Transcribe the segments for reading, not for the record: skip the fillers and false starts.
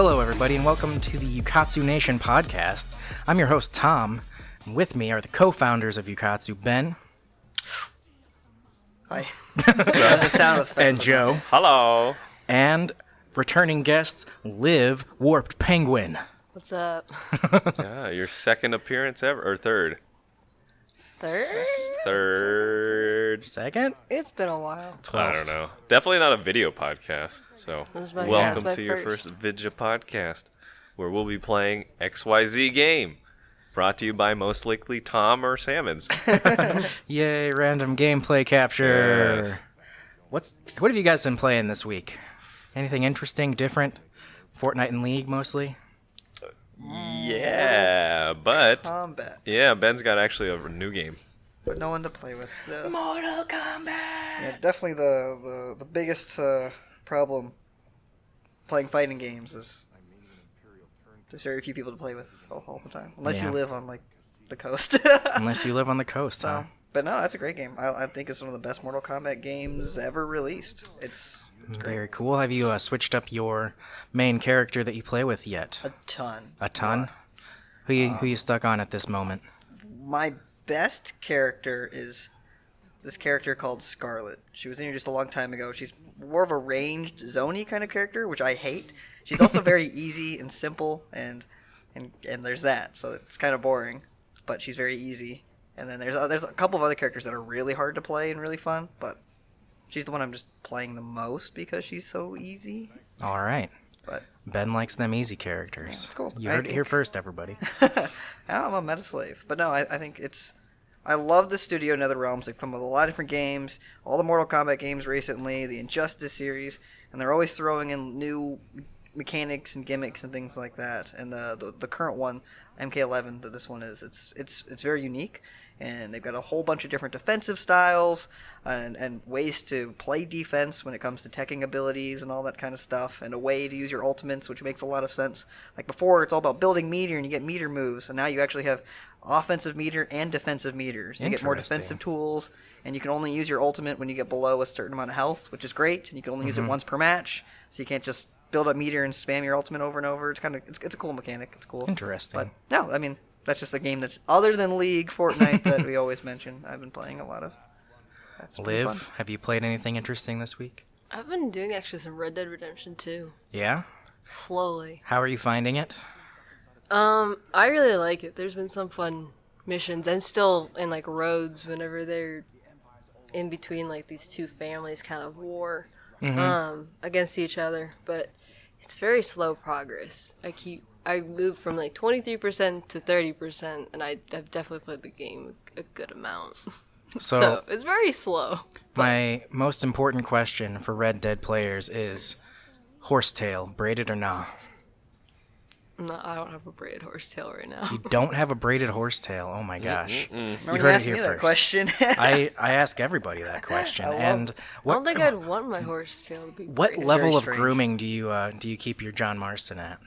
Hello, everybody, and welcome to the Ukatsu Nation podcast. I'm your host, Tom, and with me are the co-founders of Ukatsu, Ben. Hi. The sound was and Joe. Hello. And returning guests, Liv WarpedPenguin. What's up? Yeah, your second appearance ever, or third? Third. Second? It's been a while. 12th. I don't know. Definitely not a video podcast. So welcome to your first video podcast, where we'll be playing XYZ game, brought to you by most likely Tom or Sammons. Yay, random gameplay capture. Yes. What have you guys been playing this week? Anything interesting, different? Fortnite and League mostly? Yeah, but Combat. yeah, Ben's got actually a new game. But no one to play with. Mortal Kombat! Yeah, definitely the biggest problem playing fighting games is there's very few people to play with all the time. Unless you live on, like, the coast. Unless you live on the coast, huh? But no, that's a great game. I think it's one of the best Mortal Kombat games ever released. It's great. Very cool. Have you switched up your main character that you play with yet? A ton. A ton? Who you stuck on at this moment? My best character is this character called Scarlet. She was introduced a long time ago. She's more of a ranged, zony kind of character, which I hate. She's also very easy and simple, and there's that. So it's kind of boring, but she's very easy. And then there's a couple of other characters that are really hard to play and really fun, but she's the one I'm just playing the most because she's so easy. All right. But Ben likes them easy characters. Yeah, it's cool. You heard it here first, everybody. I'm a meta slave. But no, I think I love the studio NetherRealms. They've come with a lot of different games, all the Mortal Kombat games recently, the Injustice series, and they're always throwing in new mechanics and gimmicks and things like that. And the current one, MK11, that this one is, it's very unique. And they've got a whole bunch of different defensive styles and ways to play defense when it comes to teching abilities and all that kind of stuff, and a way to use your ultimates, which makes a lot of sense. Like before, it's all about building meter and you get meter moves, and now you actually have offensive meter and defensive meters. You get more defensive tools, and you can only use your ultimate when you get below a certain amount of health, which is great, and you can only use it once per match, so you can't just build up meter and spam your ultimate over and over. It's a cool mechanic. It's cool. Interesting. But no, I mean, that's just a game that's other than League, Fortnite that we always mention. I've been playing a lot of. That's Liv, fun. have you played anything interesting this week? I've been doing actually some Red Dead Redemption 2. Yeah? Slowly. How are you finding it? I really like it. There's been some fun missions. I'm still in like roads whenever they're in between like these two families kind of war against each other, but it's very slow progress. I moved from like 23% to 30%, and I've definitely played the game a good amount. So it's very slow. My most important question for Red Dead players is horsetail, braided or nah? No, I don't have a braided horsetail right now. You don't have a braided horsetail? Oh my gosh. Remember You you heard it asked here me first. that question. I ask everybody that question. I don't think I'd want my horsetail to be What braided. level of strange. grooming do you keep your John Marston at?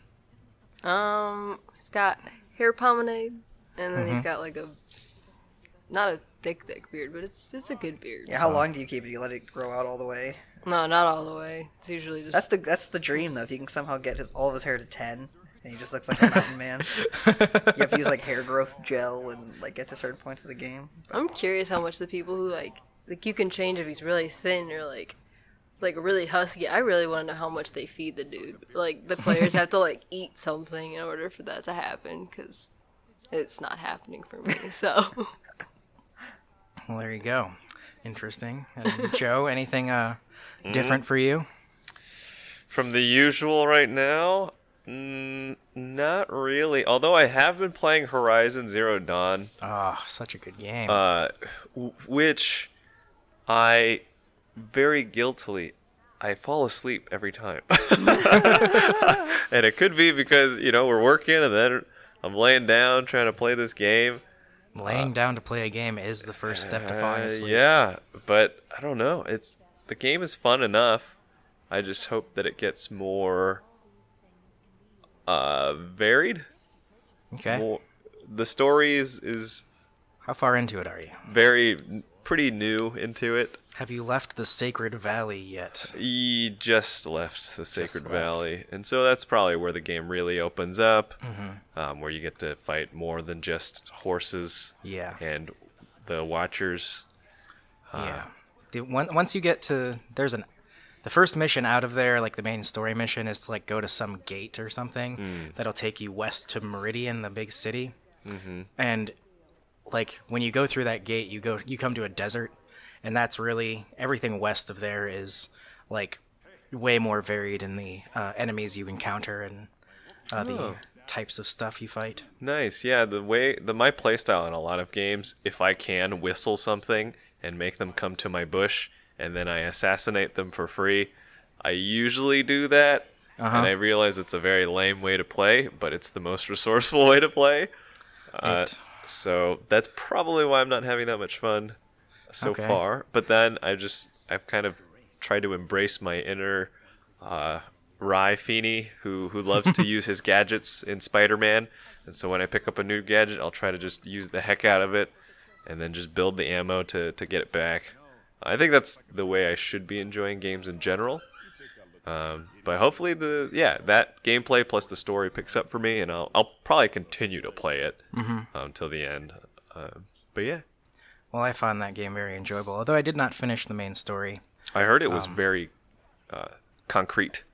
He's got hair pomade, and then he's got like not a thick beard, but it's a good beard. Yeah, how long do you keep it? Do you let it grow out all the way? No, not all the way. It's usually just... That's the dream, though. If you can somehow get all of his hair to 10, and he just looks like a mountain man. You have to use like hair growth gel and like get to certain points of the game. But I'm curious how much the people who like you can change if he's really thin or like really husky. I really want to know how much they feed the dude. Like the players have to like eat something in order for that to happen, because it's not happening for me. So. Well, there you go. Interesting. And Joe, anything different for you? From the usual right now, not really. Although I have been playing Horizon Zero Dawn. Oh, such a good game. Which I very guiltily, I fall asleep every time. And it could be because, we're working and then I'm laying down trying to play this game. Laying down to play a game is the first step to falling asleep. Yeah, but I don't know. The game is fun enough. I just hope that it gets more varied. Okay. The story is How far into it are you? very pretty new into it. Have you left the Sacred Valley yet? You just left the Sacred Valley, and so that's probably where the game really opens up, where you get to fight more than just horses and the Watchers. Once you get to... The first mission out of there, like the main story mission, is to like go to some gate or something that'll take you west to Meridian, the big city. And like when you go through that gate, you come to a desert, and that's really everything west of there is like way more varied in the enemies you encounter and the types of stuff you fight. Nice, yeah. My playstyle in a lot of games, if I can whistle something and make them come to my bush, and then I assassinate them for free, I usually do that, and I realize it's a very lame way to play, but it's the most resourceful way to play. So that's probably why I'm not having that much fun so far. But then I've kind of tried to embrace my inner Rye Feeney, who loves to use his gadgets in Spider-Man, and so when I pick up a new gadget, I'll try to just use the heck out of it, and then just build the ammo to get it back. I think that's the way I should be enjoying games in general. But hopefully that gameplay plus the story picks up for me, and I'll probably continue to play it till the end. But yeah. Well, I found that game very enjoyable, although I did not finish the main story. I heard it was very concrete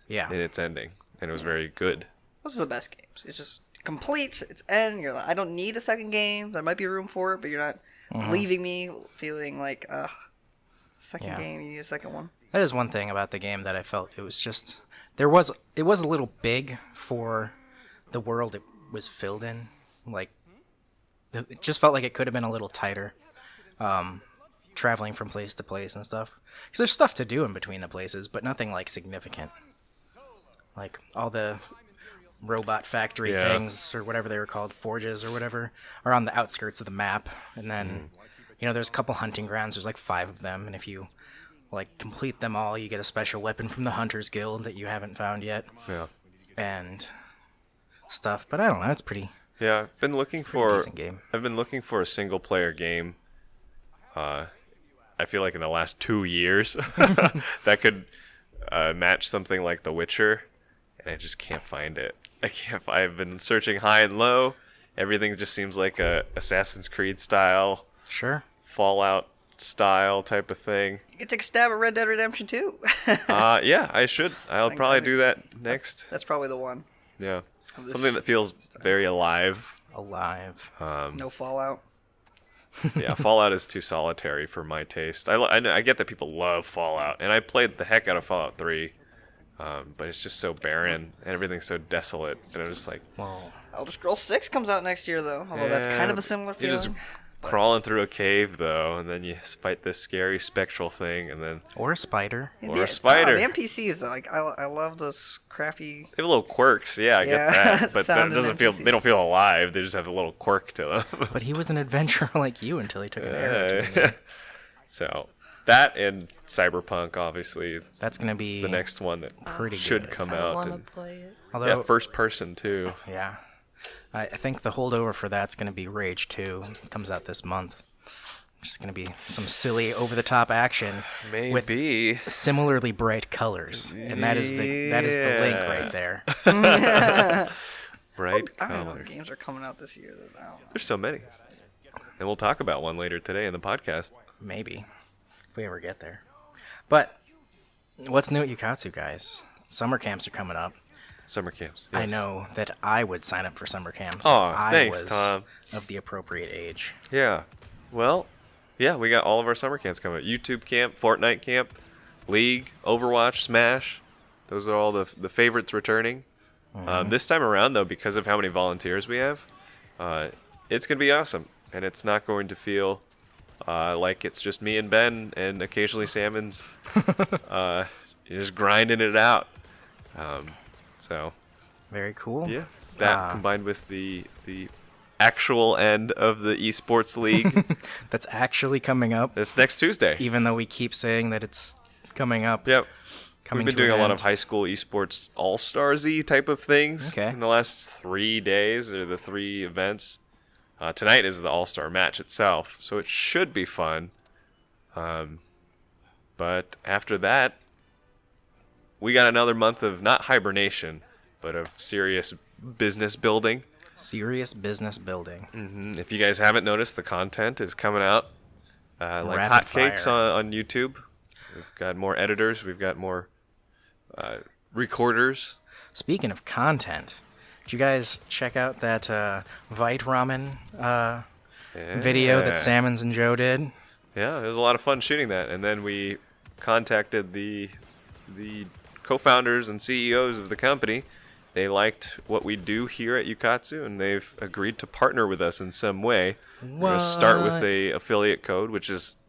in its ending, and it was very good. Those are the best games. It's just complete, it's end. You're like, I don't need a second game. There might be room for it, but you're not leaving me feeling like, second game, you need a second one. That is one thing about the game that I felt it was just it was a little big for the world it was filled in. Like it just felt like it could have been a little tighter, traveling from place to place and stuff. Because there's stuff to do in between the places, but nothing like significant. Like all the robot factory things or whatever they were called, forges or whatever, are on the outskirts of the map, and then. There's a couple hunting grounds. There's like 5 of them, and if you like complete them all, you get a special weapon from the Hunters Guild that you haven't found yet. Yeah. And stuff, but I don't know. It's pretty. Yeah, I've been looking for. Decent game. I've been looking for a single player game. I feel like in the last 2 years that could match something like The Witcher, and I just can't find it. I've been searching high and low. Everything just seems like a Assassin's Creed style. Sure. Fallout style type of thing. You can take a stab at Red Dead Redemption 2. Yeah, I should. I'll probably do that next. That's probably the one. Yeah. Something that feels very alive. No Fallout. Yeah, Fallout is too solitary for my taste. I get that people love Fallout, and I played the heck out of Fallout 3, but it's just so barren, and everything's so desolate, and I'm just like... Well, Elder Scrolls 6 comes out next year, though, although that's kind of a similar feeling. You're just crawling through a cave, though, and then you fight this scary spectral thing, and then... Or a spider. Or a spider. The NPCs, like, I love those crappy... They have little quirks, I get that, but that doesn't feel... They don't feel alive, they just have a little quirk to them. But he was an adventurer like you until he took an arrow to him. So, that and Cyberpunk, obviously. That's going to be... the next one that should come out. I want to play it. Although, first person, too. Yeah. I think the holdover for that's going to be Rage 2. It comes out this month. Just going to be some silly, over-the-top action with similarly bright colors, and that is the link right there. Bright colors. I don't know what games are coming out this year. There's so many, and we'll talk about one later today in the podcast. Maybe, if we ever get there. But what's new at Ukatsu, guys? Summer camps are coming up. Summer camps. Yes. I know that I would sign up for summer camps. Oh, thanks, Tom. Of the appropriate age. Yeah. Well, yeah, we got all of our summer camps coming up. YouTube camp, Fortnite camp, League, Overwatch, Smash. Those are all the favorites returning. This time around, though, because of how many volunteers we have, it's going to be awesome. And it's not going to feel like it's just me and Ben and occasionally Sammons just grinding it out. So, very cool. Yeah, that combined with the actual end of the esports league. That's actually coming up. It's next Tuesday. Even though we keep saying that it's coming up. Yep. We've been doing a lot of high school esports all-stars-y type of things in the last 3 days, or the 3 events. Tonight is the All-Star match itself, so it should be fun. But after that, we got another month of not hibernation, but of serious business building. Serious business building. If you guys haven't noticed, the content is coming out like Rapid hotcakes fire. on YouTube. We've got more editors. We've got more recorders. Speaking of content, did you guys check out that Vite Ramen video that Sammons and Joe did? Yeah, it was a lot of fun shooting that. And then we contacted the co-founders and CEOs of the company. They liked what we do here at Ukatsu, and they've agreed to partner with us in some way. We're going to start with a affiliate code,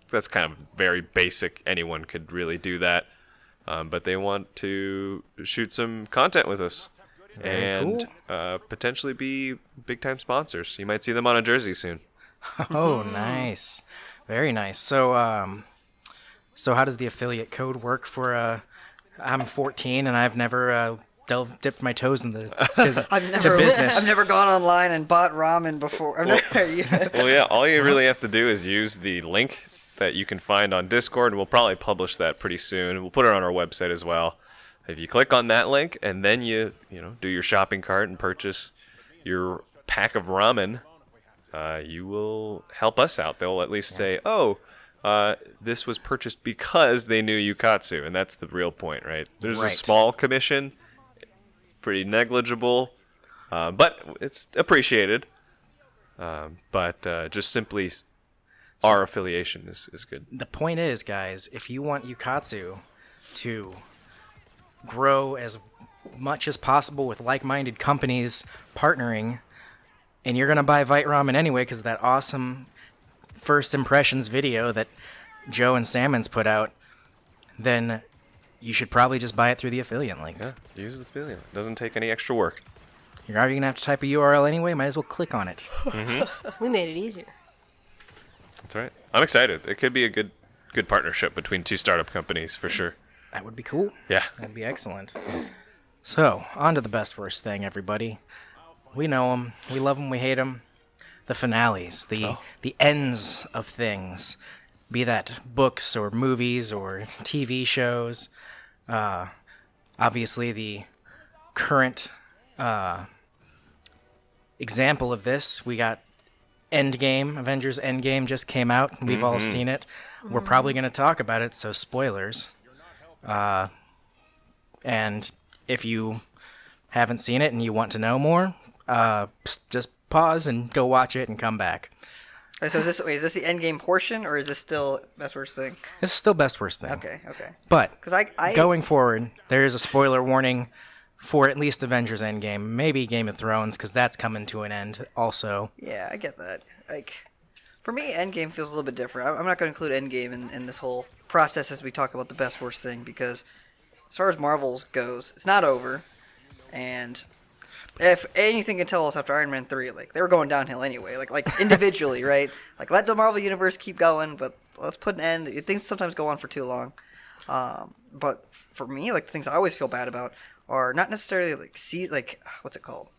that's kind of very basic. Anyone could really do that. But they want to shoot some content with us. Very And potentially be big-time sponsors. You might see them on a jersey soon. Oh, nice. Very nice. So, so how does the affiliate code work for? I'm 14 and I've never dipped my toes in the to business. I've never gone online and bought ramen before. Well, yeah, all you really have to do is use the link that you can find on Discord, and we'll probably publish that pretty soon. We'll put it on our website as well. If you click on that link and then you do your shopping cart and purchase your pack of ramen, you will help us out. They'll at least say, this was purchased because they knew Ukatsu, and that's the real point, right? There's a Right. small commission, pretty negligible, but it's appreciated. But just simply our affiliation is good. The point is, guys, if you want Ukatsu to grow as much as possible with like-minded companies partnering, and you're going to buy Vite Ramen anyway because of that awesome first impressions video that Joe and Sammons put out, then you should probably just buy it through the affiliate link. Yeah, use the affiliate. It doesn't take any extra work. You're already going to have to type a URL anyway, might as well click on it. We made it easier. That's right. I'm excited. It could be a good partnership between two startup companies for sure. That would be cool. Yeah. That'd be excellent. So, on to the best worst thing, everybody. We know them. We love them. We hate them. The finales. The ends of things. Be that books or movies or TV shows. Obviously, the current example of this, we got Endgame. Avengers Endgame just came out. We've all seen it. We're probably going to talk about it, so spoilers. And if you haven't seen it and you want to know more, just pause and go watch it and come back. So is this the endgame portion, or is this still best worst thing? This is still best worst thing. Okay. But 'Cause I going forward, there is a spoiler warning for at least Avengers Endgame, maybe Game of Thrones, because that's coming to an end also. Yeah, I get that. Like, for me, Endgame feels a little bit different. I'm not going to include Endgame in this whole process as we talk about the best worst thing, because as far as Marvel's goes, it's not over. And if anything can tell us after Iron Man 3, like, they were going downhill anyway. Like individually, right? Like, let the Marvel Universe keep going, but let's put an end. Things sometimes go on for too long. But for me, like, the things I always feel bad about are not necessarily, like, what's it called?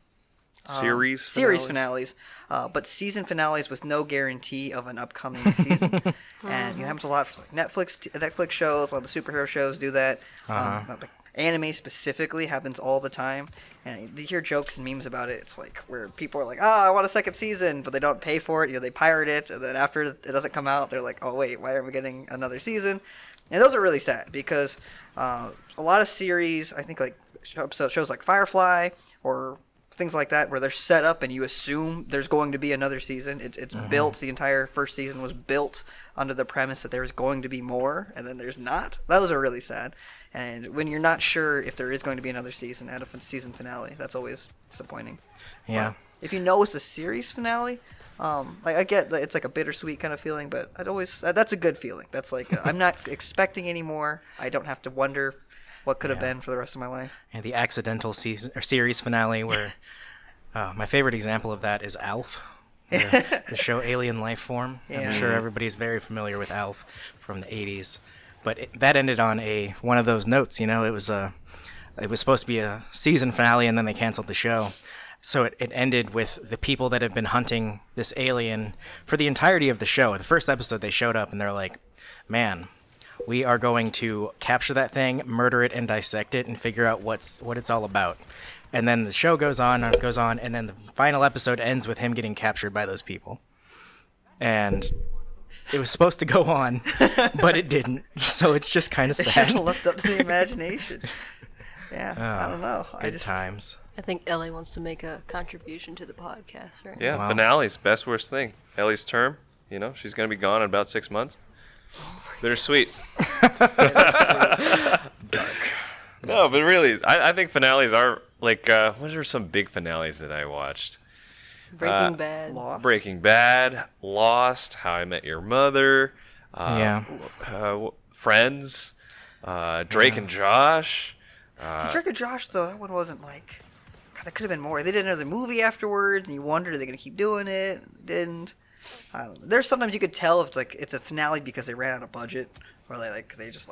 Series finales, but season finales with no guarantee of an upcoming season. And it happens a lot for like Netflix shows. A lot of the superhero shows do that. Like anime specifically happens all the time, and you hear jokes and memes about it. It's like where people are like, "Oh, I want a second season," but they don't pay for it. They pirate it, and then after it doesn't come out, they're like, "Oh wait, why aren't we getting another season?" And those are really sad because a lot of series, I think, like shows like Firefly or things like that, where they're set up and you assume there's going to be another season. It's built. The entire first season was built under the premise that there's going to be more, and then there's not. Those are really sad. And when you're not sure if there is going to be another season at a season finale, that's always disappointing. Yeah. If you know it's a series finale, like I get that it's like a bittersweet kind of feeling, but that's a good feeling. That's like I'm not expecting any more. I don't have to wonder what could have been for the rest of my life. And the accidental season or series finale where my favorite example of that is Alf, the show Alien Life Form. Yeah. I'm sure everybody's very familiar with Alf from the 80s. But that ended on one of those notes, it was supposed to be a season finale and then they canceled the show. so it ended with the people that have been hunting this alien for the entirety of the show. The first episode, they showed up and they're like, man, we are going to capture that thing, murder it, and dissect it and figure out what it's all about. And then the show goes on, and then the final episode ends with him getting captured by those people. And it was supposed to go on, but it didn't. So it's just kind of It's sad. just left up to the imagination. Yeah, I don't know. Good times. I think Ellie wants to make a contribution to the podcast, right? Yeah, Wow. finales, best worst thing. Ellie's term, she's gonna be gone in about 6 months. Bittersweet. No, but really, I think finales are like, what are some big finales that I watched? Breaking Bad. Lost. Breaking Bad, Lost, How I Met Your Mother, Friends, Drake and Josh. See, Drake and Josh, though, that one wasn't like... God, that could have been more. They did another movie afterwards, and you wondered, are they going to keep doing it? Didn't. I don't know. There's sometimes you could tell if it's a finale because they ran out of budget, or they just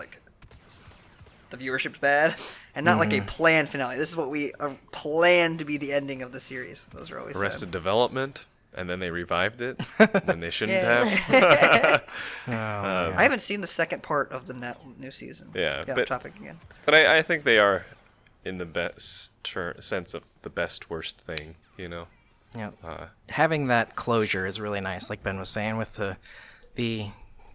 the viewership's bad, and not like a planned finale. This is what we planned to be the ending of the series. Those are always Arrested sad. Development, and then they revived it when they shouldn't Yeah. have. I haven't seen the second part of the new season. Yeah, Got but- off topic again. But I think they are, in the best sense of the best worst thing, Yeah. Uh, Having that closure is really nice, like Ben was saying, with the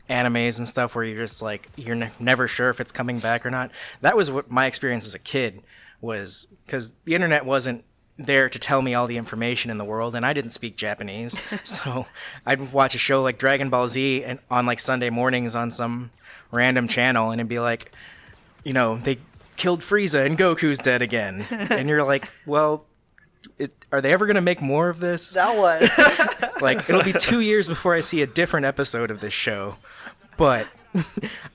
animes and stuff where you're just like, you're never sure if it's coming back or not. That was what my experience as a kid was, because the internet wasn't there to tell me all the information in the world, and I didn't speak Japanese. So I'd watch a show like Dragon Ball Z and on like Sunday mornings on some random channel, and it'd be like, they killed Frieza and Goku's dead again. And you're like, well, are they ever going to make more of this? That one. Like, it'll be 2 years before I see a different episode of this show, but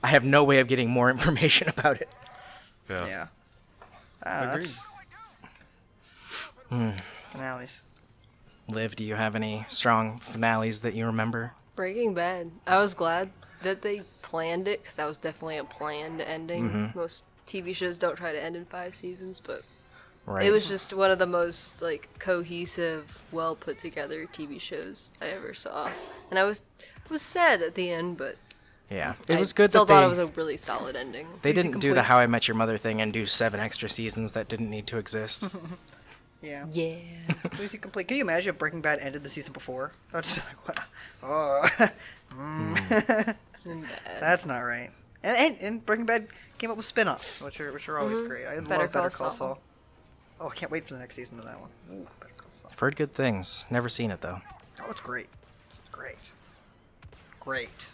I have no way of getting more information about it. yeah. Yeah. Agreed. Finales. Liv, do you have any strong finales that you remember? Breaking Bad. I was glad that they planned it, because that was definitely a planned ending. Most TV shows don't try to end in 5 seasons, but Right. it was just one of the most cohesive, well put together TV shows I ever saw. And I was sad at the end, but Yeah. It was good still that thought it was a really solid ending. they Easy didn't do the complete. How I Met Your Mother thing and do 7 extra seasons that didn't need to exist. Yeah. Yeah. Easy complete. Can you imagine if Breaking Bad ended the season before? I'd just be like, what? Oh. That's not right. And Breaking Bad came up with spin-offs, which are always great. I love Better Call Saul. Oh, I can't wait for the next season of that one. Ooh, Better Call Saul. I've heard good things. Never seen it, though. Oh, it's great. Great. Great.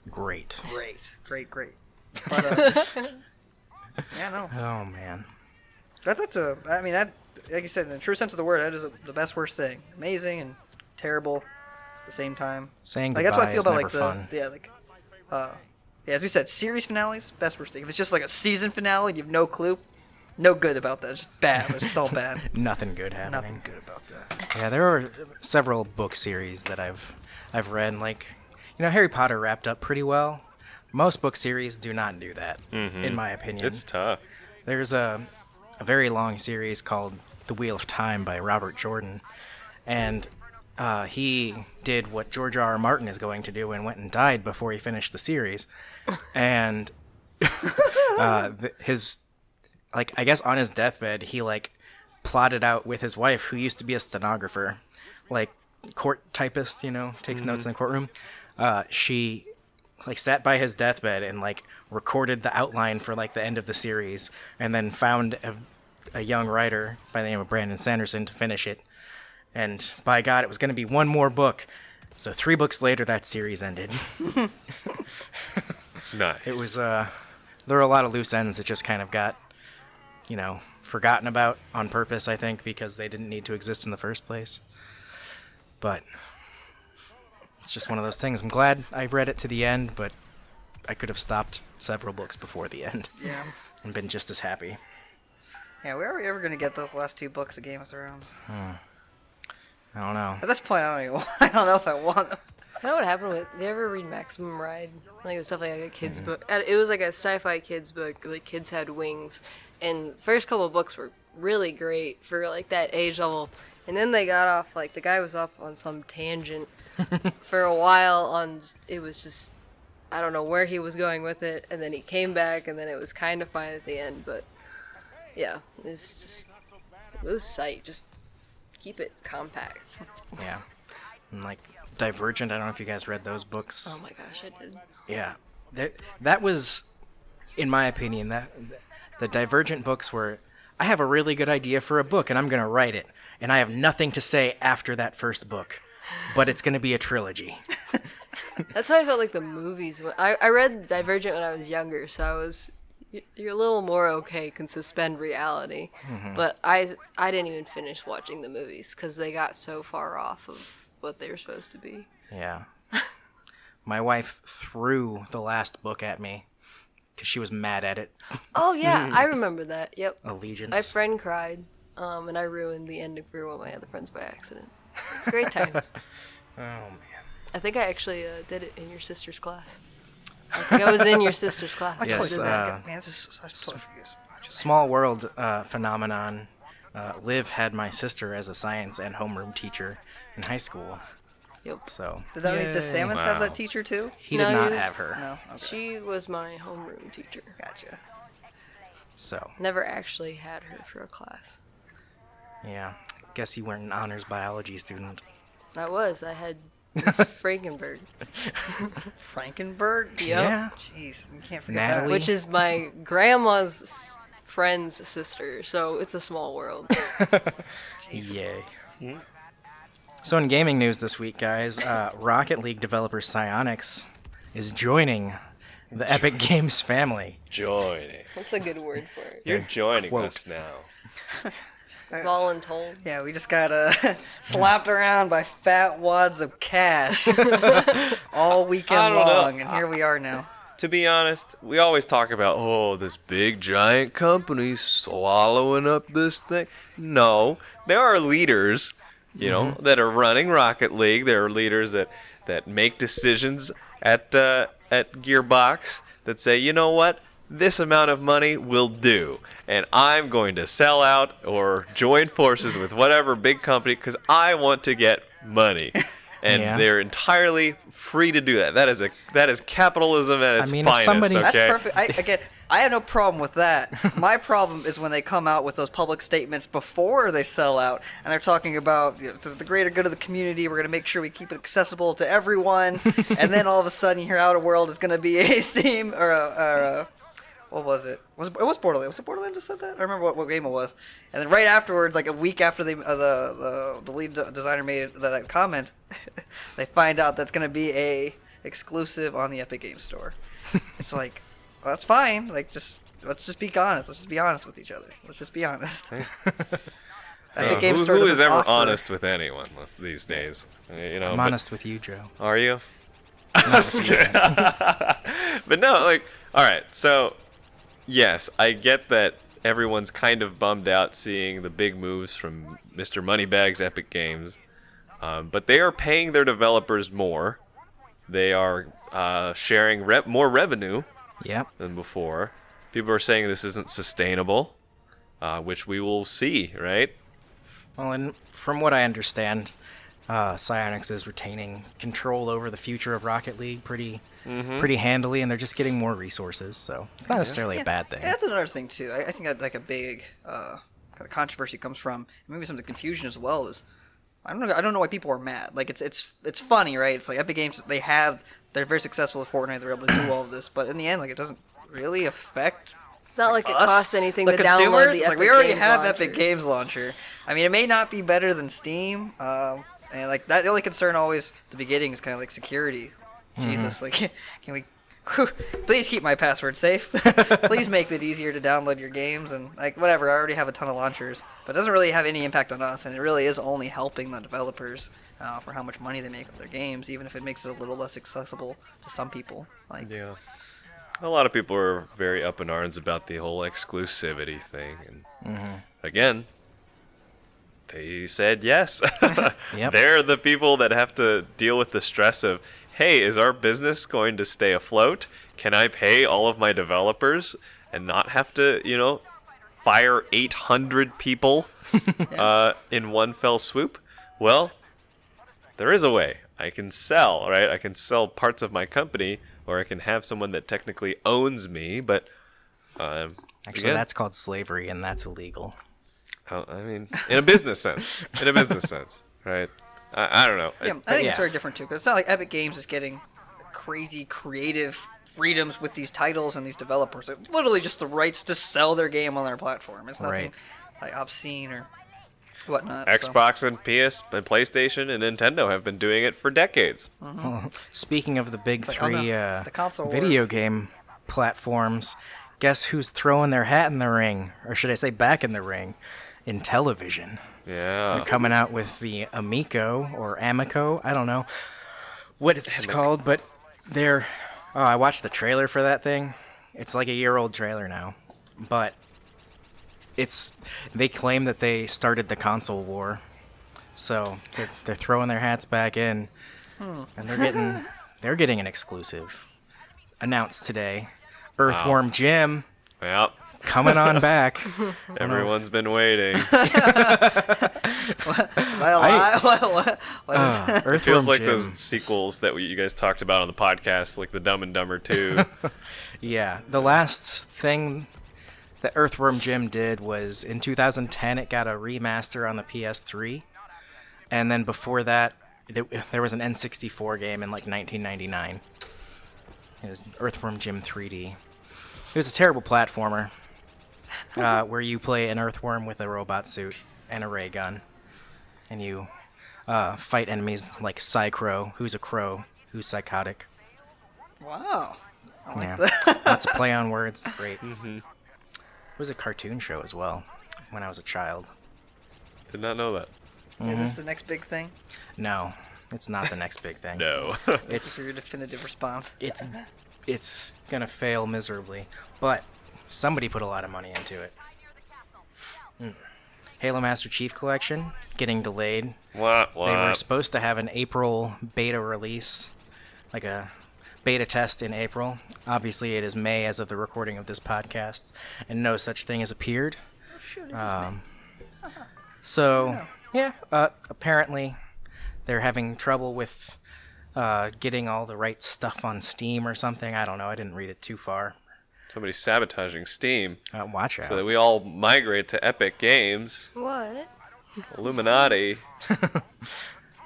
Great. Great. But, yeah, no. Oh, man. That's like you said, in the true sense of the word, that is the best worst thing. Amazing and terrible at the same time. Saying Like goodbye that's what I feel is about never fun. as we said, series finales, best worst thing. If it's just like a season finale and you have no clue, no good about that. It's just bad. It's just all bad. Nothing good happening. Nothing good about that. Yeah, there are several book series that I've read. Like, Harry Potter wrapped up pretty well. Most book series do not do that, in my opinion. It's tough. There's a very long series called The Wheel of Time by Robert Jordan, and he did what George R. R. Martin is going to do and went and died before he finished the series. And I guess on his deathbed, he plotted out with his wife, who used to be a stenographer, court typist, takes notes in the courtroom. She sat by his deathbed and recorded the outline for the end of the series, and then found a young writer by the name of Brandon Sanderson to finish it. And by God, it was going to be one more book. So 3 books later, that series ended. Nice. It was there were a lot of loose ends that just kind of got forgotten about on purpose, I think, because they didn't need to exist in the first place. But it's just one of those things. I'm glad I read it to the end, but I could have stopped several books before the end Yeah. and been just as happy. Yeah, where are we ever going to get those last 2 books of Game of Thrones? I don't know. At this point, I don't know if I want them. It's kind of what happened with. Did you ever read Maximum Ride? It was definitely a kid's book. It was a sci-fi kids book. Kids had wings, and the first couple of books were really great for that age level. And then they got off, like, the guy was up on some tangent for a while on, it was just, I don't know where he was going with it, and then he came back, and then it was kind of fine at the end, but, yeah, it's just, lose sight, just keep it compact. Yeah. And like Divergent, I don't know if you guys read those books. Oh my gosh, I did. Yeah. That was, in my opinion, the Divergent books were, I have a really good idea for a book and I'm going to write it. And I have nothing to say after that first book. But it's going to be a trilogy. That's how I felt like the movies. I read Divergent when I was younger, so you're a little more okay, can suspend reality. Mm-hmm. But I didn't even finish watching the movies because they got so far off of what they were supposed to be. Yeah. My wife threw the last book at me because she was mad at it. Oh yeah, I remember that. Yep. Allegiance. My friend cried, and I ruined the ending for one of my other friends by accident. It's great times. Oh man. I think I actually did it in your sister's class. I think I was in your sister's class. I Yes, totally did that. uh, Man, this is such a toy for you. Small world phenomenon. Liv had my sister as a science and homeroom teacher in high school. Yep. So Did that mean the Yay. Sammons have Wow. that teacher too? he No, did you not didn't. have her. No. Okay. She was my homeroom teacher. Gotcha. So Never actually had her for a class. yeah. Guess you weren't an honors biology student. I was. I had Miss Frankenberg. Frankenberg. Yep. Yeah. Jeez, you can't forget Natalie. that. Which is my grandma's friend's sister, so it's a small world. Yay. So in gaming news this week, guys, Rocket League developer Psyonix is joining the Epic Games family. Joining. That's a good word for it. You're joining Quote. us now. Voluntold. Yeah, we just got slapped around by fat wads of cash all I weekend don't know. long, and here we are now. To be honest, we always talk about, oh, this big giant company swallowing up this thing. No, there are leaders, you know, that are running Rocket League. There are leaders that make decisions at Gearbox that say, you know what, this amount of money will do, and I'm going to sell out or join forces with whatever big company because I want to get money. And Yeah. they're entirely free to do that. That is capitalism at its mean, if finest. somebody- Okay. That's perfect. I have no problem with that. My problem is when they come out with those public statements before they sell out, and they're talking about the greater good of the community. We're going to make sure we keep it accessible to everyone, and then all of a sudden you hear Outer World is going to be a Steam or a what was it? It was Borderlands. Was it Borderlands that said that? I remember what game it was. And then right afterwards, like a week after the lead designer made that comment, they find out that's going to be a exclusive on the Epic Games Store. It's like, well, that's fine. Like, let's just be honest. Let's just be honest with each other. Let's just be honest. Epic Games Store who is doesn't ever offer- honest with anyone these days? You know, I'm but- honest with you, Joe. Are you? No, just kidding. But no, like, all right. So, yes, I get that everyone's kind of bummed out seeing the big moves from Mr. Moneybags Epic Games, but they are paying their developers more. They are sharing more revenue Yep. than before. People are saying this isn't sustainable, which we will see, right? Well, and from what I understand, Psyonix is retaining control over the future of Rocket League pretty handily, and they're just getting more resources. So it's not necessarily a bad thing. Yeah, that's another thing too. I think that like a big kind of controversy comes from maybe some of the confusion as well. Is I don't know why people are mad. Like it's funny, right? It's like Epic Games they're very successful with Fortnite. They're able to do all of this, but in the end, like it doesn't really affect. It's not like it us, costs anything the to consumers. download the It's Epic like we already Games have launcher. Epic Games Launcher. I mean, it may not be better than Steam, and like that. The only concern always at the beginning is kind of like security. Jesus, like can we? Please keep my password safe. Please make it easier to download your games and like whatever. I already have a ton of launchers, but it doesn't really have any impact on us, and it really is only helping the developers for how much money they make with their games, even if it makes it a little less accessible to some people. Like, Yeah. A lot of people are very up in arms about the whole exclusivity thing, and again, they said yes. Yep. They're the people that have to deal with the stress of, hey, is our business going to stay afloat? Can I pay all of my developers and not have to, fire 800 people in one fell swoop? Well, there is a way. I can sell, right? I can sell parts of my company, or I can have someone that technically owns me, but... Actually, again, that's called slavery, and that's illegal. I mean, in a business sense. In a business sense, right? I don't know. Yeah, I think it's very different too, because it's not like Epic Games is getting crazy creative freedoms with these titles and these developers. It's literally just the rights to sell their game on their platform. It's nothing like obscene or whatnot. Xbox and PS and PlayStation and Nintendo have been doing it for decades. Well, speaking of the big like, three the console video wars. game platforms, guess who's throwing their hat in the ring, or should I say back in the ring, in television? Yeah. They're coming out with the Amico or Amico, I don't know what it's called, but they're... Oh, I watched the trailer for that thing. It's like a year-old trailer now, but they claim that they started the console war, so they're throwing their hats back in, and they're getting an exclusive announced today. Earthworm Jim Yep. coming on back. Everyone's been waiting. What is It feels like those sequels that you guys talked about on the podcast, like the Dumb and Dumber 2. Yeah, the last thing that Earthworm Jim did was in 2010 it got a remaster on the PS3, and then before that there was an N64 game in like 1999. It was Earthworm Jim 3D. It was a terrible platformer where you play an earthworm with a robot suit and a ray gun, and you fight enemies like Psycrow, who's a crow, who's psychotic. Wow. I like Yeah, that. lots of play on words. It's great. It was a cartoon show as well when I was a child. Did not know that. Is this the next big thing? No, it's not the next big thing. No. It's For your definitive response. it's gonna fail miserably, but somebody put a lot of money into it. Halo Master Chief Collection getting delayed. What? They were supposed to have an April beta release, like a beta test in April. Obviously, it is May as of the recording of this podcast, and no such thing has appeared. Oh, shoot, it is me. So, yeah, apparently they're having trouble with getting all the right stuff on Steam or something. I don't know. I didn't read it too far. Somebody's sabotaging Steam Watch out. so that we all migrate to Epic Games. What? Illuminati.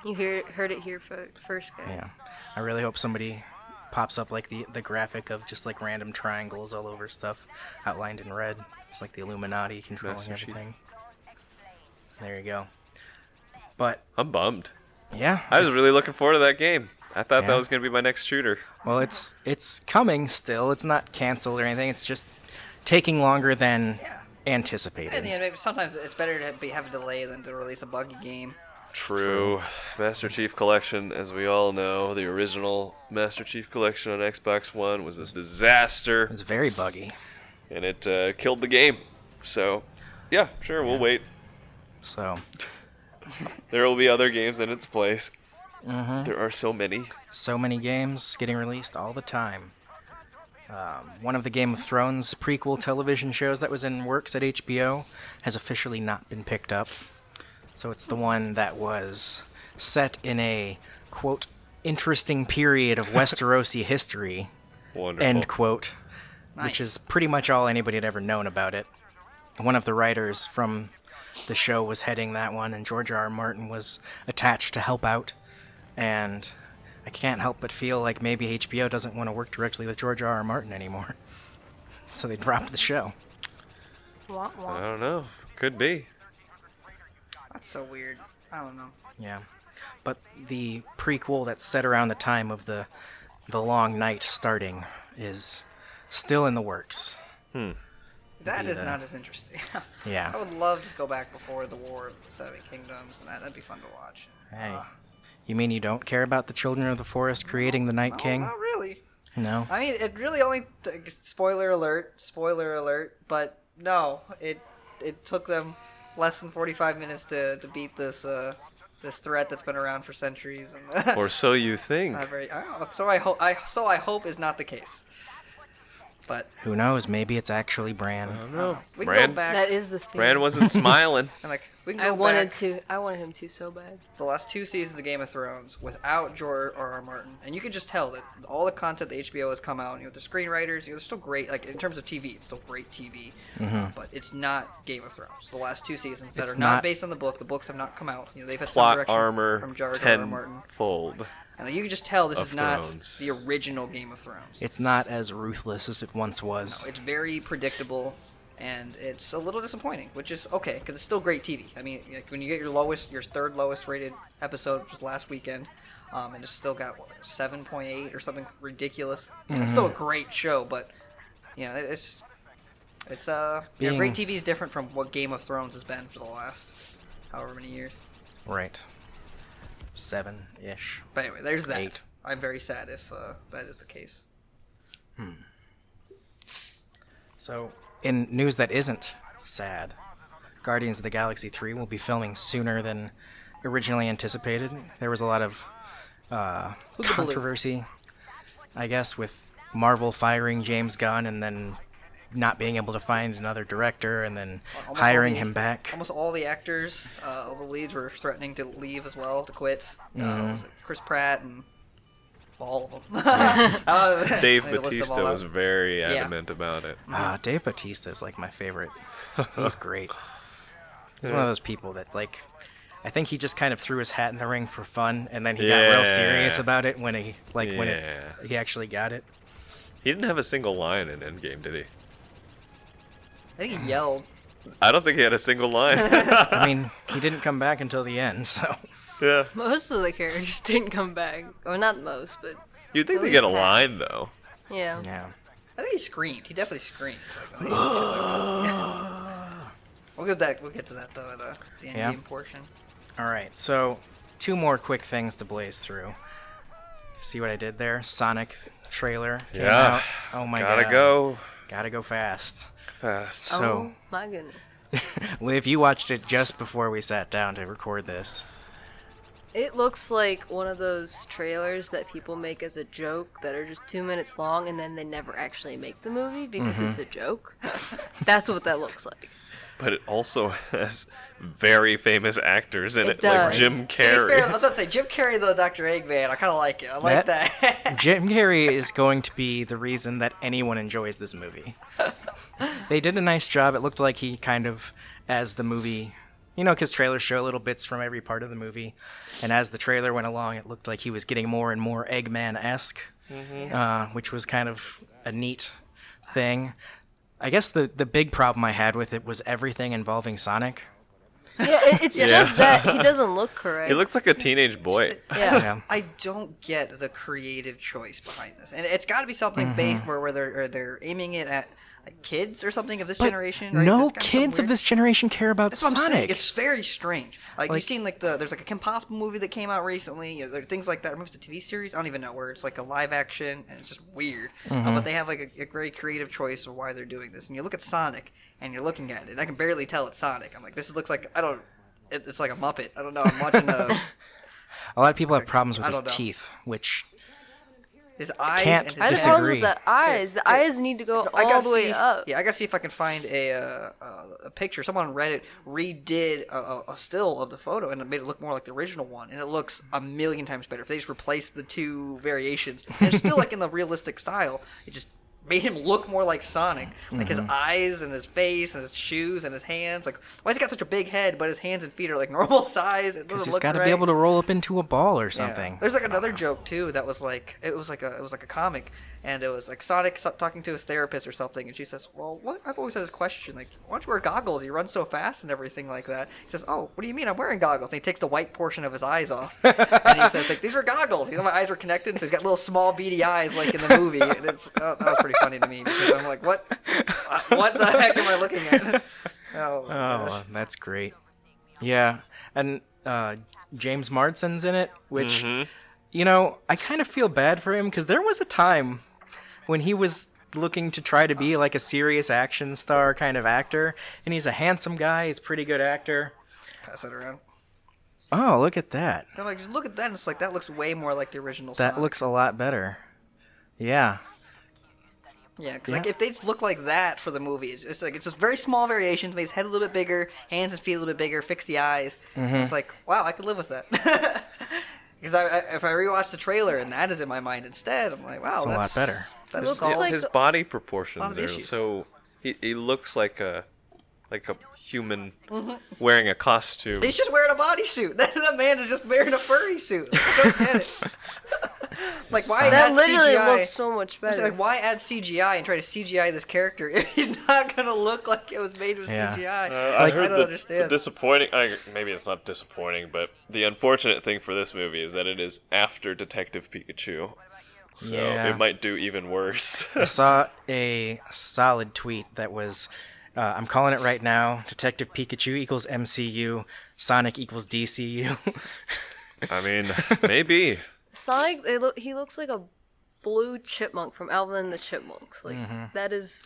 You heard it here first, guys. Yeah. I really hope somebody pops up like the graphic of just like random triangles all over stuff outlined in red. It's like the Illuminati controlling Master Chief. everything. There you go. But I'm bummed. yeah, I was really looking forward to that game. I thought Yeah. that was going to be my next shooter. well, it's coming still. It's not canceled or anything. It's just taking longer than anticipated. And, maybe sometimes it's better to have a delay than to release a buggy game. True. Master Chief Collection, as we all know, the original Master Chief Collection on Xbox One was a disaster, It's very buggy. and it killed the game. So, yeah, sure, we'll wait. So, There will be other games in its place. Mm-hmm. There are so many. so many games getting released all the time. One of the Game of Thrones prequel television shows that was in works at HBO has officially not been picked up. So it's the one that was set in a, quote, interesting period of Westerosi history, Wonderful. end quote, Nice. which is pretty much all anybody had ever known about it. One of the writers from the show was heading that one, and George R. R. Martin was attached to help out. And I can't help but feel like maybe HBO doesn't want to work directly with George R. R. Martin anymore. So they dropped the show. Wah, I wah. don't know. Could be. That's so weird. I don't know. Yeah. But the prequel that's set around the time of the long night starting is still in the works. That is Yeah. not as interesting. Yeah. I would love to go back before the War of the Seven Kingdoms, and that'd be fun to watch. Hey. You mean you don't care about the Children of the Forest creating the Night No, King? not really. No. I mean, it really only spoiler alert, but no, it took them less than 45 minutes to beat this threat that's been around for centuries, and Or so you think. not very. I don't know, so I hope is not the case. But Who knows? Maybe it's actually Bran. I don't know. we can go Bran, back. That is the thing. Bran wasn't smiling. And like we can I go wanted back to. I wanted him to so bad. the last 2 seasons of Game of Thrones without George R.R. Martin, and you can just tell that all the content that HBO has come out, the screenwriters, they're still great. Like in terms of TV, it's still great TV, but it's not Game of Thrones. The last 2 seasons that It's are not not- based on the book. The books have not come out. They've had some Plot direction armor from George R.R. Martin, tenfold. and you can just tell this Of is not Thrones. the original Game of Thrones. It's not as ruthless as it once was. It's very predictable, and it's a little disappointing, which is okay because it's still great TV. I mean, like, when you get your third lowest rated episode, which was last weekend, and it's still got 7.8 or something ridiculous. It's still a great show, but it's Being- great TV is different from what Game of Thrones has been for the last however many years. Right. 7-ish. But anyway, there's that. 8. I'm very sad if that is the case. So, in news that isn't sad, Guardians of the Galaxy 3 will be filming sooner than originally anticipated. There was a lot of controversy, I guess, with Marvel firing James Gunn and then not being able to find another director and then Almost hiring all the- him back. Almost all the actors, all the leads were threatening to leave as well, to quit. Was it Chris Pratt and all of them. Dave I need to list them Bautista all was out. very adamant about it. Dave Bautista is like my favorite. He's great. He's one of those people that I think he just kind of threw his hat in the ring for fun, and then he got real serious Yeah. about it when he Yeah. he actually got it. He didn't have a single line in Endgame, did he? I think he yelled. I don't think he had a single line. I mean, he didn't come back until the end, so Yeah. Most of the characters didn't come back. Or not most, but You'd think At they least get a half. line though. yeah. yeah. I think he screamed. He definitely screamed. We'll get to that though at the end Yeah. game portion. All right, so 2 more quick things to blaze through. See what I did there? Sonic trailer came Yeah. out. Oh my god. Gotta go Gotta go fast. fast. So- Oh my goodness. If you watched it just before we sat down to record this, It looks like one of those trailers that people make as a joke that are just 2 minutes long and then they never actually make the movie because it's a joke. That's what that looks like. But it also has very famous actors in It it, like does. Jim To be fair, I Carrey. was about to say Jim Carrey though, Dr. Eggman. I kind of like it. I like that. Jim Carrey is going to be the reason that anyone enjoys this movie. They did a nice job. It looked like he kind of, as the movie, because trailers show little bits from every part of the movie, and as the trailer went along, it looked like he was getting more and more Eggman-esque, which was kind of a neat thing. I guess the big problem I had with it was everything involving Sonic. Yeah, it's just that he doesn't look correct. He looks like a teenage boy. Yeah. Yeah. I don't get the creative choice behind this, and it's got to be something based where they're aiming it at like kids or something of this But generation. Right? no It's gotta be kids something of weird. this generation care about That's what I'm saying. Sonic. It's very strange. Like Like- you've seen there's like a Kim Possible movie that came out recently. There are things like that. I remember it's a TV series. I don't even know where it's like a live action and it's just weird. But they have like a very creative choice of why they're doing this. And you look at Sonic and you're looking at it, and I can barely tell it's Sonic. I'm like, this looks like it's like a Muppet. I don't know. I'm watching A lot of people have problems with I his don't know. teeth, which his eyes. Can't and his I just disagree. wonder with the eyes. The Here. eyes need to go I all gotta the way see, up. Yeah, I gotta see if I can find a picture. Someone on Reddit redid a still of the photo and it made it look more like the original one, and it looks a million times better. If they just replaced the 2 variations, and it's still like in the realistic style, it just made him look more like Sonic. Like his eyes and his face and his shoes and his hands. Like, why has he got such a big head, but his hands and feet are like normal size? It because doesn't he's look got to right. be able to roll up into a ball or Yeah. something. There's like another joke too that was like it was like a comic, and it was like Sonic talking to his therapist or something, and she says, "Well, what I've always had this question, like, why don't you wear goggles? You run so fast and everything like that." He says, "Oh, what do you mean I'm wearing goggles?" And he takes the white portion of his eyes off, and he says, like, "These were goggles. My eyes were connected." So he's got little small beady eyes like in the movie, and it's that was pretty funny to me because I'm like, what the heck am I looking at? Oh, my gosh. Oh, that's great. Yeah, and James Marsden's in it, which, I kind of feel bad for him because there was a time when he was looking to try to be like a serious action star kind of actor, and he's a handsome guy, he's a pretty good actor. Pass it around. Oh, look at that. I'm like, just look at that, and it's like that looks way more like the original. That Sonic. looks a lot better. Yeah. Yeah, because like if they just look like that for the movie, it's like it's just very small variations. Make his head a little bit bigger, hands and feet a little bit bigger, fix the eyes. It's like, wow, I could live with that. Because if I rewatch the trailer and that is in my mind instead, I'm like, wow, It's a that's lot better. That Looks solves like- His body a lot proportions of are issues. so. He looks like a human wearing a costume. He's just wearing a bodysuit. That man is just wearing a furry suit. I don't get it. Like, why That add literally CGI? looks so much It's better. like, why add CGI and try to CGI this character if he's not gonna look like it was made with Yeah. CGI? I heard don't the understand. disappointing. Maybe it's not disappointing, but the unfortunate thing for this movie is that it is after Detective Pikachu, so Yeah. it might do even worse. I saw a solid tweet that was, I'm calling it right now, Detective Pikachu equals MCU, Sonic equals DCU. I mean, maybe. Sonic, he looks like a blue chipmunk from Alvin and the Chipmunks. Like that is.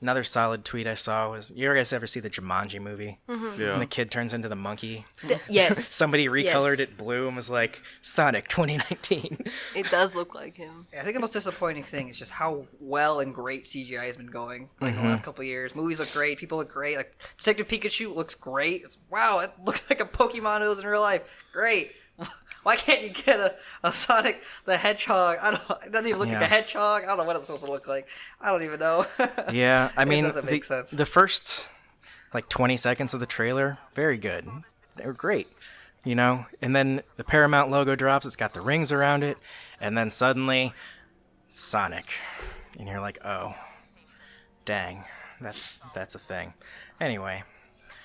Another solid tweet I saw was, you guys ever see the Jumanji movie? Yeah. And the kid turns into the monkey? Yes, Somebody recolored Yes. it blue and was like, Sonic 2019. it does look like him. Yeah, I think the most disappointing thing is just how well and great CGI has been going like the last couple of years. Movies look great, people look great. Like Detective Pikachu looks great. Wow, it looks like a Pokemon it was in real life. Great. Why can't you get a Sonic the Hedgehog? It doesn't even look like Yeah. a hedgehog. I don't know what it's supposed to look like. I don't even know. Yeah, I mean, it doesn't make sense. the first, like, 20 seconds of the trailer, very good. They were great, you know? And then the Paramount logo drops, it's got the rings around it, and then suddenly, Sonic. And you're like, oh, dang, that's a thing. Anyway,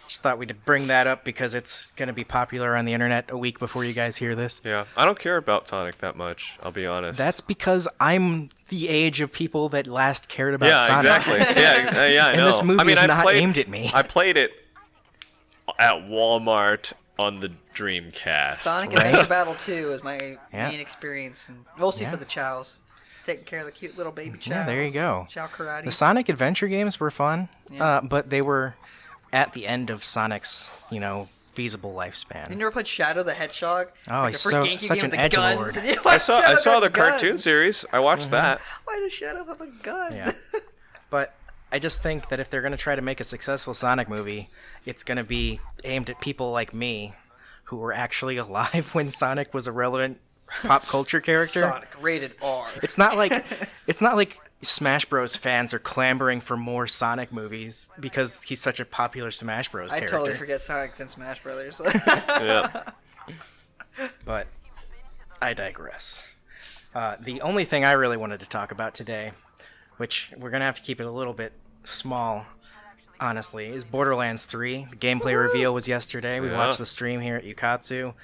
just thought we'd bring that up because it's going to be popular on the internet a week before you guys hear this. Yeah, I don't care about Sonic that much. I'll be honest. That's because I'm the age of people that last cared about yeah, Sonic. exactly. Yeah, I And know. this movie I mean, is I not played, aimed at me. I played it at Walmart on the Dreamcast. Sonic Right? Adventure Battle 2 is my Yeah. main experience, and mostly Yeah. for the chows. Taking care of the cute little baby chows. Yeah, there you go. Chow karate. The Sonic Adventure games were fun, Yeah. but they were at the end of Sonic's, feasible lifespan. You never played Shadow the Hedgehog? Oh, Like he's the first so- GameCube such game an with the guns, edgelord. and you- I saw Shadow the got guns. cartoon series. I watched that. Why does Shadow have a gun? Yeah. But I just think that if they're going to try to make a successful Sonic movie, it's going to be aimed at people like me who were actually alive when Sonic was a relevant pop culture character. Sonic rated R. It's not like Smash Bros fans are clamoring for more Sonic movies because he's such a popular Smash Bros I character. totally forget Sonic's in Smash Brothers. Yeah. But I digress. The only thing I really wanted to talk about today, which we're going to have to keep it a little bit small, honestly, is Borderlands 3. The gameplay reveal was yesterday. We Yeah. watched the stream here at Ukatsu.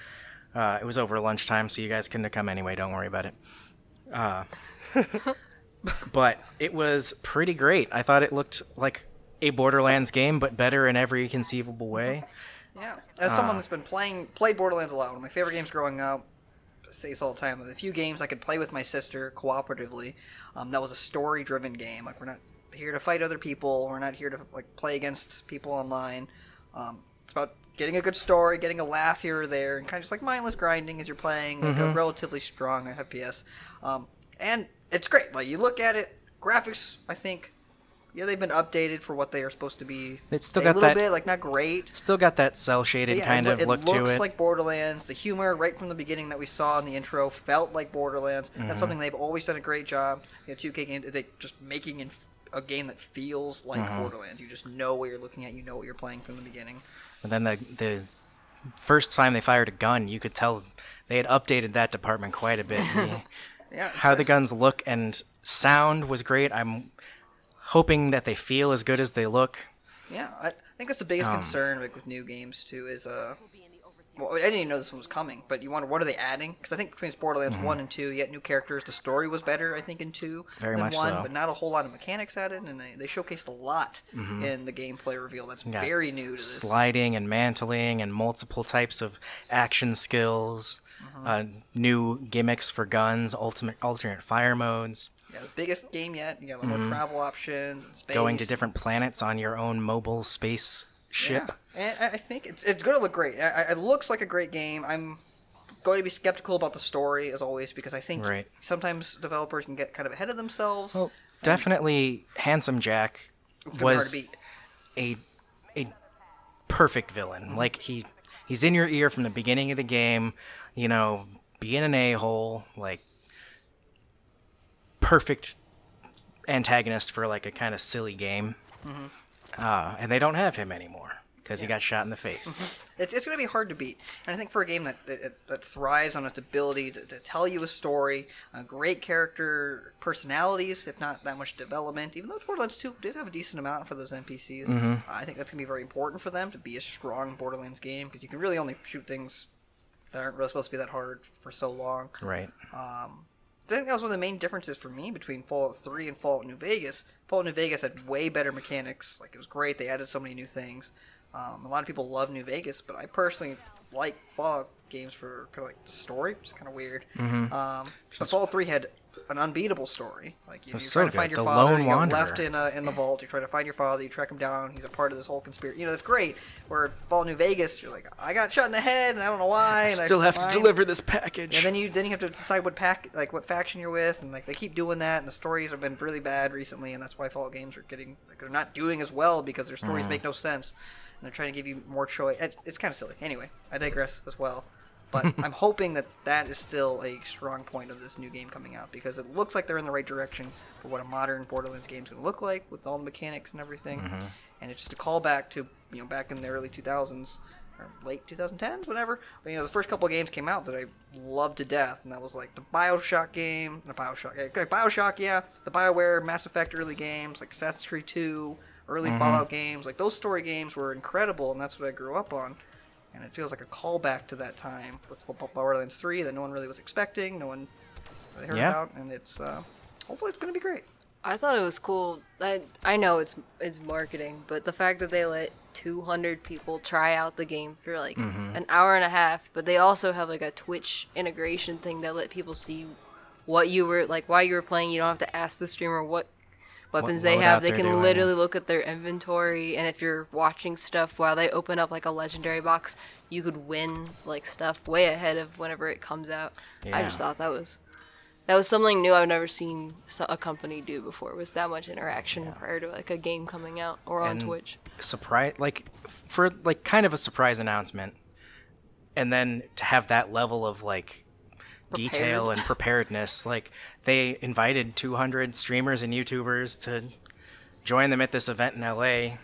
It was over lunchtime, so you guys couldn't have come anyway. Don't worry about it. But it was pretty great. I thought it looked like a Borderlands game, but better in every conceivable way. Yeah, as someone that's been played Borderlands a lot, one of my favorite games growing up, I say this all the time, the few games I could play with my sister cooperatively, that was a story-driven game. Like, we're not here to fight other people, we're not here to play against people online. It's about getting a good story, getting a laugh here or there, and kind of just mindless grinding as you're playing, a relatively strong FPS. And it's great. Like, you look at it, graphics, I think, yeah, they've been updated for what they are supposed to be. It's still a got little that- bit, not great. Still got that cel-shaded Yeah, kind of look it looks to it. like Borderlands. The humor right from the beginning that we saw in the intro felt like Borderlands. That's something they've always done a great job. 2K games, they just making a game that feels like Borderlands. You just know what you're looking at. You know what you're playing from the beginning. And then the first time they fired a gun, you could tell they had updated that department quite a bit. Yeah, How the guns look and sound was great. I'm hoping that they feel as good as they look. Yeah, I think that's the biggest concern with new games too is well, I didn't even know this one was coming, but you wonder what are they adding? Because I think between Borderlands 1 and 2, you get new characters. The story was better, I think, in 2 Very than much 1, so. but not a whole lot of mechanics added, and they showcased a lot in the gameplay reveal. That's Yeah. very new to this. Sliding and mantling and multiple types of action skills, new gimmicks for guns, alternate fire modes, Yeah, the biggest game yet. You got a lot more travel options and space. going to different planets on your own mobile space ship. Yeah. And I think it's going to look great. It looks like a great game. I'm going to be skeptical about the story, as always, because I think Right. sometimes developers can get kind of ahead of themselves. Well, definitely Handsome Jack It's gonna be hard was to beat. a perfect villain. Like he's in your ear from the beginning of the game, you know, being an a-hole, like perfect antagonist for like a kind of silly game. And they don't have him anymore because he got shot in the face. It's going to be hard to beat. And I think for a game that thrives on its ability to tell you a story, great character personalities, if not that much development, even though Borderlands 2 did have a decent amount for those NPCs, I think that's going to be very important for them to be a strong Borderlands game, because you can really only shoot things that aren't really supposed to be that hard for so long. Right. I think that was one of the main differences for me between Fallout 3 and Fallout New Vegas. Fallout New Vegas had way better mechanics. Like, it was great. They added so many new things. A lot of people love New Vegas, but I personally like Fallout games for kind of like the story, which is kind of weird. But Fallout 3 had an unbeatable story. Like, you try to find your father, you get left in the vault, you try to find your father, you track him down, he's a part of this whole conspiracy. You know, it's great. Where Fallout New Vegas, you're like, I got shot in the head, and I don't know why. And Still have to deliver this package. And then you have to decide what faction you're with, and like they keep doing that, and the stories have been really bad recently, and that's why Fallout games are getting they're not doing as well, because their stories make no sense, and they're trying to give you more choice. It's kind of silly. Anyway, I digress as well. But I'm hoping that is still a strong point of this new game coming out, because it looks like they're in the right direction for what a modern Borderlands game is going to look like with all the mechanics and everything. And it's just a callback to, you know, back in the early 2000s or late 2010s, whatever. But, you know, the first couple of games came out that I loved to death, and that was like the BioShock game, the BioWare, Mass Effect early games, like Assassin's Creed 2, early Fallout games. Like, those story games were incredible, and that's what I grew up on. And it feels like a callback to that time with Borderlands 3 that no one really was expecting, no one really heard about, and it's hopefully it's going to be great. I thought it was cool. I know it's marketing, but the fact that they let 200 people try out the game for like an hour and a half, but they also have like a Twitch integration thing that let people see what you were like while you were playing. You don't have to ask the streamer what weapons they have. They can literally look at their inventory, and if you're watching stuff while they open up like a legendary box, you could win like stuff way ahead of whenever it comes out. I just thought that was something new I've never seen a company do before. Was that much interaction prior to like a game coming out or on Twitch. Surprise, like for like kind of a surprise announcement, and then to have that level of like detail and preparedness. Like, they invited 200 streamers and YouTubers to join them at this event in LA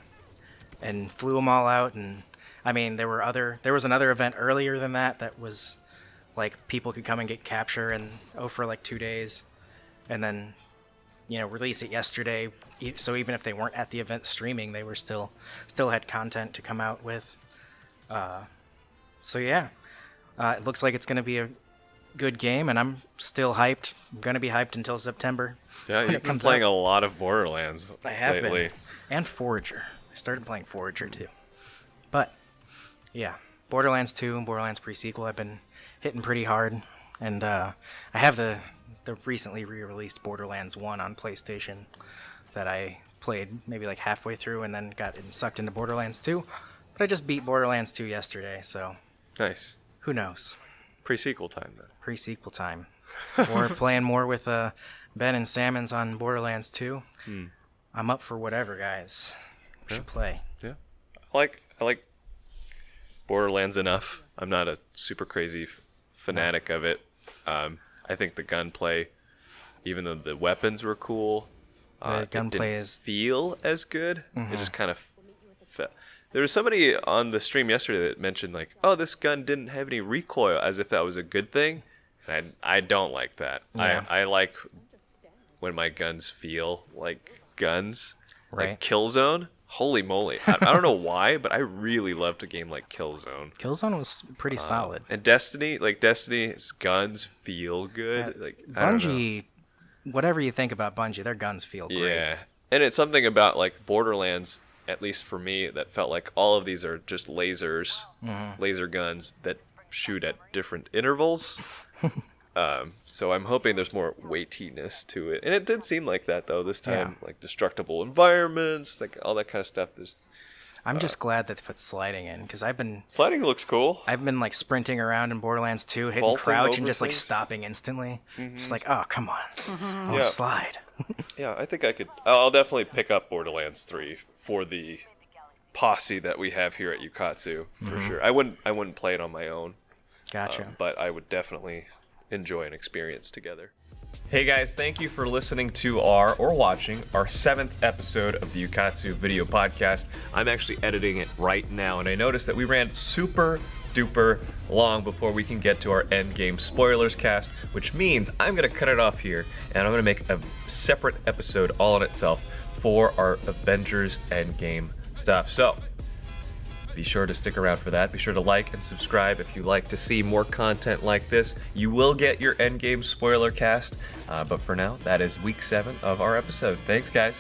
and flew them all out. And I mean, there was another event earlier than that was like people could come and get capture and for like 2 days, and then, you know, release it yesterday. So even if they weren't at the event streaming, they were still had content to come out with. So yeah, it looks like it's going to be a good game, and I'm still hyped. I'm going to be hyped until September. Yeah, you've been playing a lot of Borderlands I have lately. been. And Forager. I started playing Forager too. But yeah, Borderlands 2 and Borderlands pre-sequel I've been hitting pretty hard, and I have the recently re-released Borderlands 1 on PlayStation that I played maybe like halfway through and then got sucked into Borderlands 2. But I just beat Borderlands 2 yesterday, so Nice. Who knows? Pre-sequel time, then. Pre-sequel time. Or playing more with Ben and Sammons on Borderlands 2. I'm up for whatever, guys. We should play. Yeah. I like Borderlands enough. I'm not a super crazy fanatic of it. I think the gunplay, even though the weapons were cool, The it gunplay didn't is feel as good. It just kind of There was somebody on the stream yesterday that mentioned like, oh, this gun didn't have any recoil, as if that was a good thing. And I don't like that. Yeah. I like when my guns feel like guns. Right. Like Killzone. Holy moly. I don't know why, but I really loved a game like Killzone. Killzone was pretty solid. And Destiny's guns feel good. Like I don't know. Bungie, whatever you think about Bungie, their guns feel great. Yeah. And it's something about like Borderlands, at least for me, that felt like all of these are just lasers, laser guns that shoot at different intervals. So I'm hoping there's more weightiness to it. And it did seem like that, though, this time. Yeah. Like destructible environments, like all that kind of stuff. I'm just glad that they put sliding in, because Sliding looks cool. I've been like sprinting around in Borderlands 2, hitting Vaulting crouch and over just like things. stopping instantly. Just like, oh, come on. I want Yeah. to slide. Yeah, I think I could. I'll definitely pick up Borderlands 3 for the posse that we have here at Ukatsu for sure. I wouldn't play it on my own, Gotcha. but I would definitely enjoy an experience together. Hey guys, thank you for listening to or watching our 7th episode of the Ukatsu video podcast. I'm actually editing it right now, and I noticed that we ran super duper long before we can get to our endgame spoilers cast, which means I'm going to cut it off here, and I'm going to make a separate episode all in itself for our Avengers Endgame stuff. So be sure to stick around for that. Be sure to like and subscribe if you like to see more content like this. You will get your Endgame spoiler cast, but for now, that is week 7 of our episode. Thanks, guys.